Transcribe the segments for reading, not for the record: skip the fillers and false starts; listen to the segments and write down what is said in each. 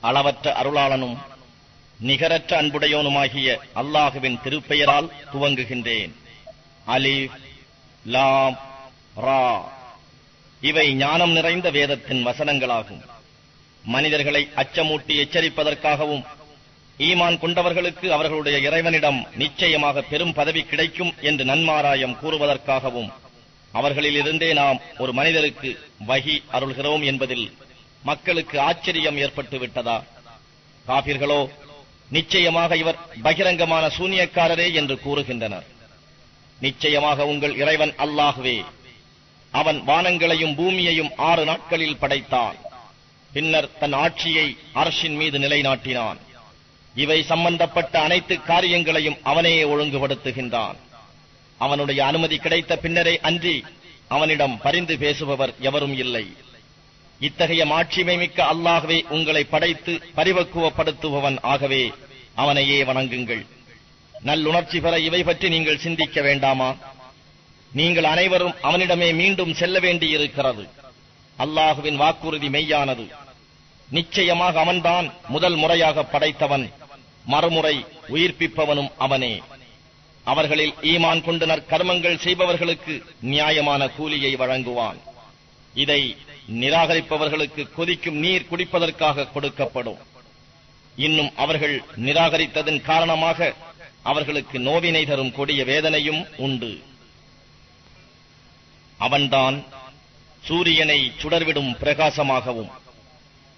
அளவற்ற அருளாளனும் நிகரற்ற அன்புடையோனுமாகிய அல்லாஹுவின் திருப்பெயரால் துவங்குகின்றேன். அலிஃப் லாம் ரா. இவை ஞானம் நிறைந்த வேதத்தின் வசனங்களாகும். மனிதர்களை அச்சமூட்டி எச்சரிப்பதற்காகவும், ஈமான் கொண்டவர்களுக்கு அவர்களுடைய இறைவனிடம் நிச்சயமாக பெரும் பதவி கிடைக்கும் என்று நன்மாராயம் கூறுவதற்காகவும் அவர்களிலிருந்தே நாம் ஒரு மனிதருக்கு வஹி அருள்கிறோம் என்பதில் மக்களுக்கு ஆச்சரியம் ஏற்பட்டு விட்டதா? காபிர்களோ நிச்சயமாக இவர் பகிரங்கமான சூனியக்காரரே என்று கூறுகின்றனர். நிச்சயமாக உங்கள் இறைவன் அல்லாஹ்வே. அவன் வானங்களையும் பூமியையும் 6 நாட்களில் படைத்தான். பின்னர் தன் ஆட்சியை அர்ஷின் மீது நிலைநாட்டினான். இவை சம்பந்தப்பட்ட அனைத்து காரியங்களையும் அவனே ஒழுங்குபடுத்துகின்றான். அவனுடைய அனுமதி கிடைத்த பின்னரே அன்றி அவனிடம் பரிந்து பேசுபவர் எவரும் இல்லை. இத்தகைய மாட்சிமை மிக்க அல்லாஹ்வே உங்களை படைத்து பரிபக்குவப்படுத்துபவன். ஆகவே அவனையே வணங்குங்கள். நல்லுணர்ச்சி பெற இவை பற்றி நீங்கள் சிந்திக்க வேண்டாமா? நீங்கள் அனைவரும் அவனிடமே மீண்டும் செல்ல வேண்டியிருக்கிறது. அல்லாஹுவின் வாக்குறுதி மெய்யானது. நிச்சயமாக அவன்தான் முதல் முறையாக படைத்தவன், மறுமுறை உயிர்ப்பிப்பவனும் அவனே. அவர்களில் ஈமான் கொண்டு நற்கர்மங்கள் செய்பவர்களுக்கு நியாயமான கூலியை வழங்குவான். இதை நிராகரிப்பவர்களுக்கு கொதிக்கும் நீர் குடிப்பதற்காக கொடுக்கப்படும். இன்னும் அவர்கள் நிராகரித்ததன் காரணமாக அவர்களுக்கு நோவினை தரும் கொடிய வேதனையும் உண்டு. அவன்தான் சூரியனை சுடர்விடும் பிரகாசமாகவும்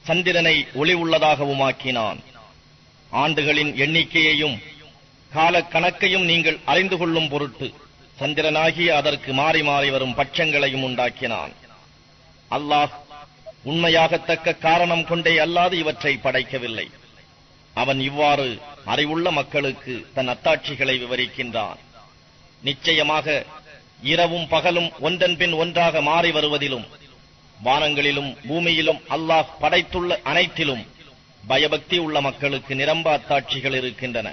சந்திரனை ஒளி உள்ளதாகவும் ஆக்கினான். ஆண்டுகளின் எண்ணிக்கையையும் காலக்கணக்கையும் நீங்கள் அறிந்து கொள்ளும் பொருட்டு சந்திரனாகிய அதற்கு மாறி மாறி வரும் பட்சங்களையும் உண்டாக்கினான். அல்லாஹ் உண்மையாகத்தக்க காரணம் கொண்டே அல்லாது இவற்றை படைக்கவில்லை. அவன் இவ்வாறு அறிவுள்ள மக்களுக்கு தன் அத்தாட்சிகளை விவரிக்கின்றான். நிச்சயமாக இரவும் பகலும் ஒன்றன் பின் ஒன்றாக மாறி வருவதிலும், வானங்களிலும் பூமியிலும் அல்லாஹ் படைத்துள்ள அனைத்திலும் பயபக்தி உள்ள மக்களுக்கு நிரம்ப அத்தாட்சிகள் இருக்கின்றன.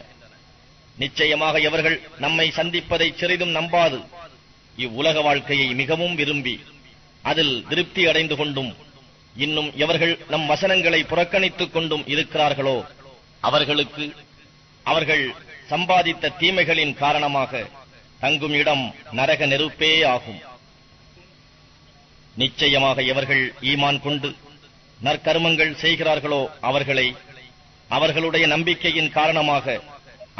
நிச்சயமாக இவர்கள் நம்மை சந்திப்பதை சிறிதும் நம்பாது இவ்வுலக வாழ்க்கையை மிகவும் விரும்பி அதில் திருப்தி அடைந்து கொண்டும், இன்னும் எவர்கள் நம் வசனங்களை புறக்கணித்துக் கொண்டும் இருக்கிறார்களோ அவர்களுக்கு அவர்கள் சம்பாதித்த தீமைகளின் காரணமாக தங்கும் இடம் நரக நெருப்பே ஆகும். நிச்சயமாக எவர்கள் ஈமான் கொண்டு நற்கர்மங்கள் செய்கிறார்களோ அவர்களை அவர்களுடைய நம்பிக்கையின் காரணமாக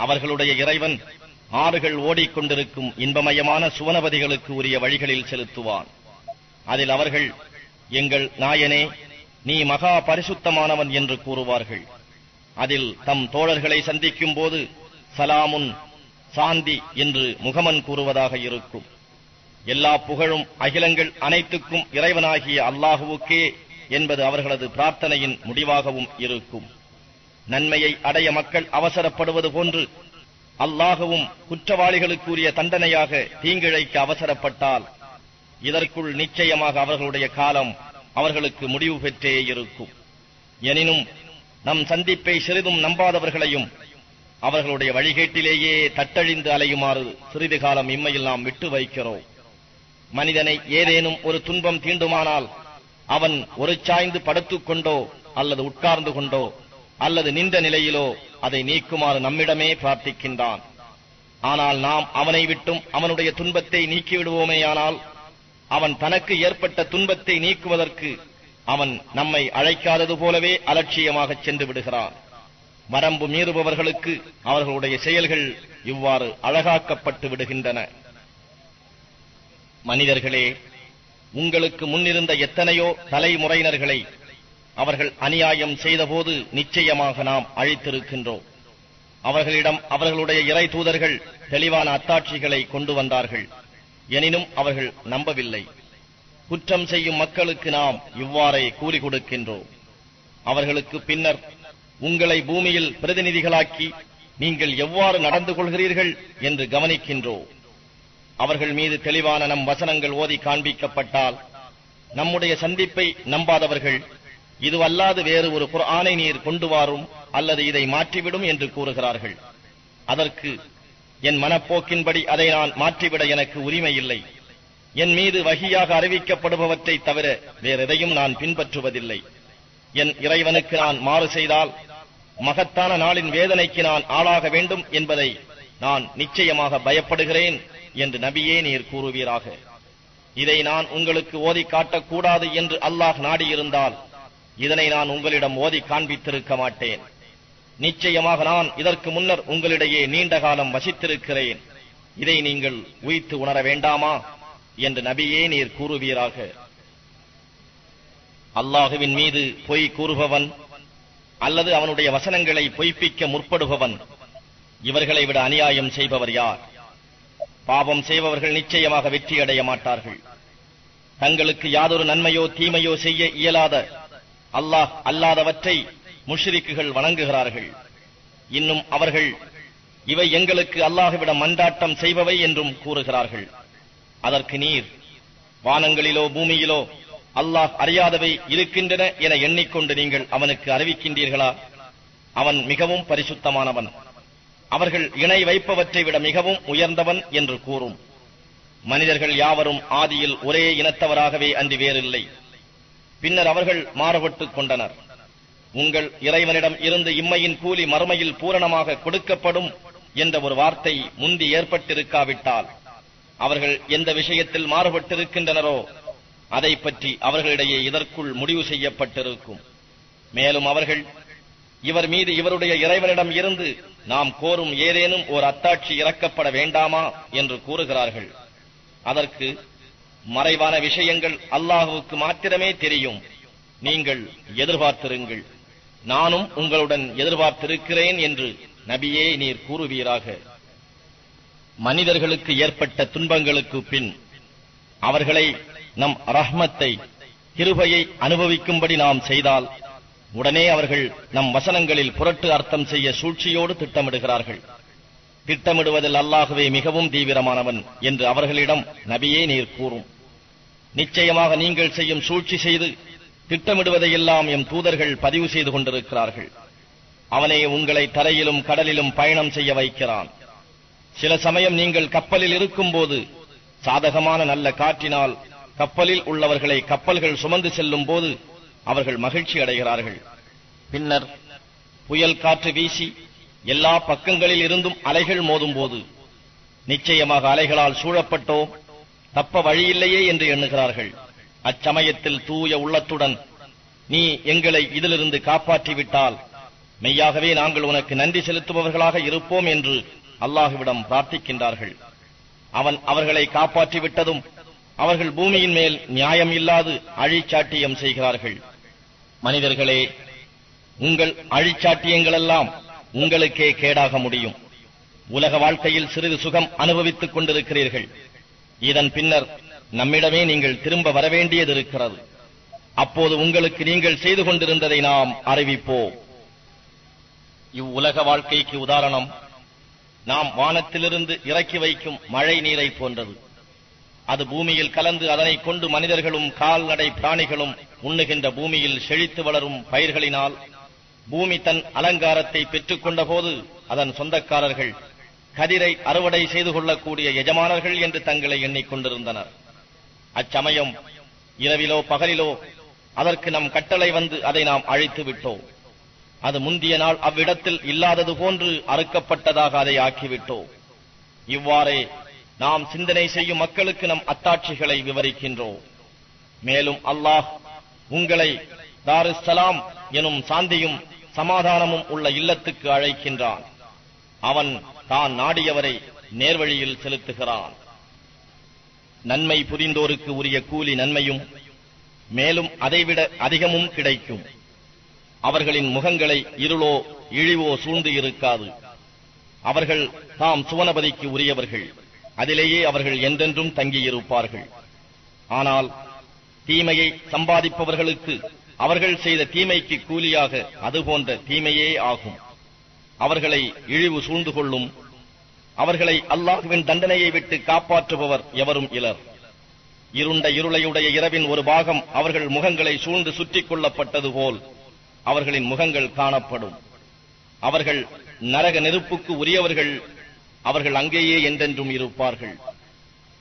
அவர்களுடைய இறைவன் ஆறுகள் ஓடிக்கொண்டிருக்கும் இன்பமயமான சுவனபதிகளுக்கு உரிய வழிகளில் செலுத்துவான். அதில் அவர்கள், எங்கள் நாயனே, நீ மகா பரிசுத்தமானவன் என்று கூறுவார்கள். அதில் தம் தோழர்களை சந்திக்கும் போது சலாமுன், சாந்தி என்று முகமன் கூறுவதாக இருக்கும். எல்லா புகழும் அகிலங்கள் அனைத்துக்கும் இறைவனாகிய அல்லாஹுவுக்கே என்பது அவர்களது பிரார்த்தனையின் முடிவாகவும் இருக்கும். நன்மையை அடைய மக்கள் அவசரப்படுவது போன்று அல்லாஹுவும் குற்றவாளிகளுக்குரிய தண்டனையாக தீங்கிழைக்க அவசரப்பட்டால் இதற்குள் நிச்சயமாக அவர்களுடைய காலம் அவர்களுக்கு முடிவு பெற்றே இருக்கும். எனினும் நம் சந்திப்பை சிறிதும் நம்பாதவர்களையும் அவர்களுடைய வழிகேட்டிலேயே தட்டழிந்து அலையுமாறு சிறிது காலம் இம்மையில் நாம் விட்டு வைக்கிறோம். மனிதனை ஏதேனும் ஒரு துன்பம் தீண்டுமானால் அவன் ஒரு சாய்ந்து படுத்துக் கொண்டோ அல்லது உட்கார்ந்து கொண்டோ அல்லது நின்ற நிலையிலோ அதை நீக்குமாறு நம்மிடமே பிரார்த்திக்கின்றான். ஆனால் நாம் அவனை விட்டும் அவனுடைய துன்பத்தை நீக்கிவிடுவோமேயானால் அவன் தனக்கு ஏற்பட்ட துன்பத்தை நீக்குவதற்கு அவன் நம்மை அழைக்காதது போலவே அலட்சியமாக சென்று விடுகிறான். வரம்பு மீறுபவர்களுக்கு அவர்களுடைய செயல்கள் இவ்வாறு அழகாக்கப்பட்டு விடுகின்றன. மனிதர்களே, உங்களுக்கு முன்னிருந்த எத்தனையோ தலைமுறையினர்களை அவர்கள் அநியாயம் செய்தபோது நிச்சயமாக நாம் அழித்திருக்கின்றோம். அவர்களிடம் அவர்களுடைய இறை தூதர்கள் தெளிவான அத்தாட்சிகளை கொண்டு வந்தார்கள். எனினும் அவர்கள் நம்பவில்லை. குற்றம் செய்யும் மக்களுக்கு நாம் இவ்வாறே கூலி கொடுக்கின்றோம். அவர்களுக்கு பின்னர் உங்களை பூமியில் பிரதிநிதிகளாக்கி நீங்கள் எவ்வாறு நடந்து கொள்கிறீர்கள் என்று கவனிக்கின்றோம். அவர்கள் மீது தெளிவான நம் வசனங்கள் ஓதி காண்பிக்கப்பட்டால் நம்முடைய சந்திப்பை நம்பாதவர்கள், இதுவல்லாது வேறு ஒரு குர்ஆனை நீர் கொண்டு வாரும் அல்லது இதை மாற்றிவிடும் என்று கூறுகிறார்கள். அதற்கு என் மனப்போக்கின்படி அதை நான் மாற்றிவிட எனக்கு உரிமை இல்லை. என் மீது வஹியாக அறிவிக்கப்படுபவற்றை தவிர வேறெதையும் நான் பின்பற்றுவதில்லை. என் இறைவனுக்கு நான் மாறு செய்தால் மகத்தான நாளின் வேதனைக்கு நான் ஆளாக வேண்டும் என்பதை நான் நிச்சயமாக பயப்படுகிறேன் என்று நபியே நீர் கூறுவீராக. இதை நான் உங்களுக்கு ஓதி காட்டக்கூடாது என்று அல்லாஹ் நாடியிருந்தால் இதனை நான் உங்களிடம் ஓதி காண்பித்திருக்க மாட்டேன். நிச்சயமாக நான் இதற்கு முன்னர் உங்களிடையே நீண்ட காலம் வசித்திருக்கிறேன். இதை நீங்கள் உய்த்து உணர வேண்டாமா என்று நபியே நீர் கூறுவீராக. அல்லாஹுவின் மீது பொய் கூறுபவன் அல்லது அவனுடைய வசனங்களை பொய்ப்பிக்க முற்படுபவன் இவர்களை விட அநியாயம் செய்பவர் யார்? பாவம் செய்பவர்கள் நிச்சயமாக வெற்றியடைய மாட்டார்கள். தங்களுக்கு யாதொரு நன்மையோ தீமையோ செய்ய இயலாத அல்லாஹ் அல்லாதவற்றை முஷ்ரிக்குகள் வணங்குகிறார்கள். இன்னும் அவர்கள் இவை எங்களுக்கு அல்லாஹ்விடம் மன்றாட்டம் செய்பவை என்றும் கூறுகிறார்கள். அதற்கு நீர், வானங்களிலோ பூமியிலோ அல்லாஹ் அறியாதவை இருக்கின்றன என எண்ணிக்கொண்டு நீங்கள் அவனுக்கு அறிவிக்கின்றீர்களா? அவன் மிகவும் பரிசுத்தமானவன், அவர்கள் இணை வைப்பவற்றை விட மிகவும் உயர்ந்தவன் என்று கூறும். மனிதர்கள் யாவரும் ஆதியில் ஒரே இனத்தவராகவே அன்றி வேறில்லை. பின்னர் அவர்கள் மாறுபட்டுக் கொண்டனர். உங்கள் இறைவனிடம் இருந்து இம்மையின் கூலி மறுமையில் பூரணமாக கொடுக்கப்படும் என்ற ஒரு வார்த்தை முந்தி ஏற்பட்டிருக்காவிட்டால் அவர்கள் எந்த விஷயத்தில் மாறுபட்டிருக்கின்றனரோ அதை பற்றி அவர்களிடையே இதற்குள் முடிவு செய்யப்பட்டிருக்கும். மேலும் அவர்கள் இவர் மீது இவருடைய இறைவனிடம் இருந்து நாம் கோரும் ஏதேனும் ஒரு அத்தாட்சி இறக்கப்பட வேண்டாமா என்று கூறுகிறார்கள். அதற்கு மறைவான விஷயங்கள் அல்லாஹுவுக்கு மாத்திரமே தெரியும். நீங்கள் எதிர்பார்த்திருங்கள், நானும் உங்களுடன் எதிர்பார்த்திருக்கிறேன் என்று நபியே நீர் கூறுவீராக. மனிதர்களுக்கு ஏற்பட்ட துன்பங்களுக்கு பின் அவர்களை நம் ரஹ்மத்தை கிருபையை அனுபவிக்கும்படி நாம் செய்தால் உடனே அவர்கள் நம் வசனங்களில் புரட்டு அர்த்தம் செய்ய சூழ்ச்சியோடு திட்டமிடுகிறார்கள். திட்டமிடுவதில் அல்லாஹுவே மிகவும் தீவிரமானவன் என்று அவர்களிடம் நபியே நீர் கூறும். நிச்சயமாக நீங்கள் செய்யும் சூழ்ச்சி செய்து திட்டமிடுவதையெல்லாம் எம் தூதர்கள் பதிவு செய்து கொண்டிருக்கிறார்கள். அவனே உங்களை தரையிலும் கடலிலும் பயணம் செய்ய வைக்கிறான். சில சமயம் நீங்கள் கப்பலில் இருக்கும் போது சாதகமான நல்ல காற்றினால் கப்பலில் உள்ளவர்களை கப்பல்கள் சுமந்து செல்லும் போது அவர்கள் மகிழ்ச்சி அடைகிறார்கள். பின்னர் புயல் காற்று வீசி எல்லா பக்கங்களில் இருந்தும் அலைகள் மோதும் போது நிச்சயமாக அலைகளால் சூழப்பட்டோ தப்ப வழியில்லையே என்று எண்ணுகிறார்கள். அச்சமயத்தில் தூய உள்ளத்துடன் நீ எங்களை இதிலிருந்து காப்பாற்றிவிட்டால் மெய்யாகவே நாங்கள் உனக்கு நன்றி செலுத்துபவர்களாக இருப்போம் என்று அல்லாஹுவிடம் பிரார்த்திக்கின்றார்கள். அவன் அவர்களை காப்பாற்றிவிட்டதும் அவர்கள் பூமியின் மேல் நியாயம் இல்லாது அழிச்சாட்டியம் செய்கிறார்கள். மனிதர்களே, உங்கள் அழிச்சாட்டியங்களெல்லாம் உங்களுக்கே கேடாக முடியும். உலக வாழ்க்கையில் சிறிது சுகம் அனுபவித்துக் கொண்டிருக்கிறீர்கள். இதன் பின்னர் நம்மிடமே நீங்கள் திரும்ப வரவேண்டியது இருக்கிறது. அப்போது உங்களுக்கு நீங்கள் செய்து கொண்டிருந்ததை நாம் அறிவிப்போம். இவ்வுலக வாழ்க்கைக்கு உதாரணம் நாம் வானத்திலிருந்து இறக்கி வைக்கும் மழை நீரை போன்றது. அது பூமியில் கலந்து அதனை கொண்டு மனிதர்களும் கால்நடை பிராணிகளும் உண்ணுகின்ற பூமியில் செழித்து வளரும் பயிர்களினால் பூமி தன் அலங்காரத்தை பெற்றுக் கொண்ட போது அதன் சொந்தக்காரர்கள் கதிரை அறுவடை செய்து கொள்ளக்கூடிய எஜமானர்கள் என்று தங்களை எண்ணிக்கொண்டிருந்தனர். அச்சமயம் இரவிலோ பகலிலோ அதற்கு நம் கட்டளை வந்து அதை நாம் அழித்து விட்டோம். அது முந்திய நாள் அவ்விடத்தில் இல்லாதது போன்று அறுக்கப்பட்டதாக அதை ஆக்கிவிட்டோம். இவ்வாறே நாம் சிந்தனை செய்யும் மக்களுக்கு நம் அத்தாட்சிகளை விவரிக்கின்றோம். மேலும் அல்லாஹ் உங்களை தாருஸ்ஸலாம் எனும் சாந்தியும் சமாதானமும் உள்ள இல்லத்துக்கு அழைக்கின்றான். அவன் தான் நாடியவரை நேர்வழியில் செலுத்துகிறான். நன்மை புரிந்தோருக்கு உரிய கூலி நன்மையும் மேலும் அதைவிட அதிகமும் கிடைக்கும். அவர்களின் முகங்களை இருளோ இழிவோ சூழ்ந்து இருக்காது. அவர்கள் தாம் சுவனபதிக்கு உரியவர்கள், அதிலேயே அவர்கள் என்றென்றும் தங்கியிருப்பார்கள். ஆனால் தீமையை சம்பாதிப்பவர்களுக்கு அவர்கள் செய்த தீமைக்கு கூலியாக அதுபோன்ற தீமையே ஆகும். அவர்களை இழிவு சூழ்ந்து கொள்ளும். அவர்களை அல்லாஹ்வின் தண்டனையை விட்டு காப்பாற்றுபவர் எவரும் இலர். இருண்ட இருளையுடைய இரவின் ஒரு பாகம் அவர்கள் முகங்களை சூழ்ந்து சுற்றிக் கொள்ளப்பட்டது போல் அவர்களின் முகங்கள் காணப்படும். அவர்கள் நரக நெருப்புக்கு உரியவர்கள். அவர்கள் அங்கேயே என்றென்றும் இருப்பார்கள்.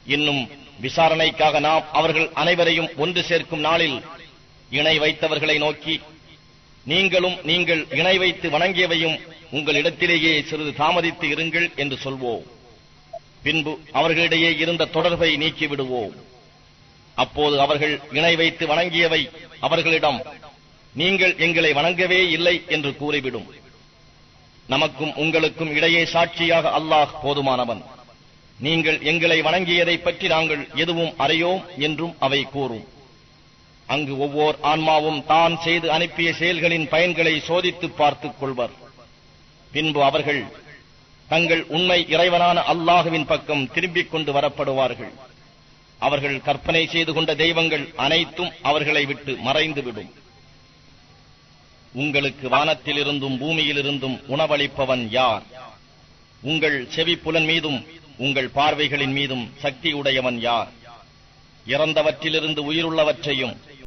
இன்னும் விசாரணைக்காக நாம் அவர்கள் அனைவரையும் ஒன்று சேர்க்கும் நாளில் இணை வைத்தவர்களை நோக்கி, நீங்களும் நீங்கள் இணை வைத்து வணங்கியவையும் உங்களிடத்திலேயே சிறிது தாமதித்து இருங்கள் என்று சொல்வோம். பின்பு அவர்களிடையே இருந்த தொடர்பை நீக்கிவிடுவோம். அப்போது அவர்கள் இணை வைத்து வணங்கியவை அவர்களிடம் நீங்கள் எங்களை வணங்கவே இல்லை என்று கூறிவிடும். நமக்கும் உங்களுக்கும் இடையே சாட்சியாக அல்லாஹ் போதுமானவன். நீங்கள் எங்களை வணங்கியதை பற்றி நாங்கள் எதுவும் அறியோம் என்றும் அவை கூறும். அங்கு ஒவ்வொரு ஆன்மாவும் தான் செய்து அனுப்பிய செயல்களின் பயன்களை சோதித்து பார்த்துக் கொள்வர். பின்பு அவர்கள் தங்கள் உண்மை இறைவனான அல்லாஹுவின் பக்கம் திரும்பிக் கொண்டு வரப்படுவார்கள். அவர்கள் கற்பனை செய்து கொண்ட தெய்வங்கள் அனைத்தும் அவர்களை விட்டு மறைந்துவிடும். உங்களுக்கு வானத்திலிருந்தும் பூமியிலிருந்தும் உணவளிப்பவன் யார்? உங்கள் செவிப்புலன் மீதும் உங்கள் பார்வைகளின் மீதும் சக்தியுடையவன் யார்? இறந்தவற்றிலிருந்து உயிருள்ளவற்றையும்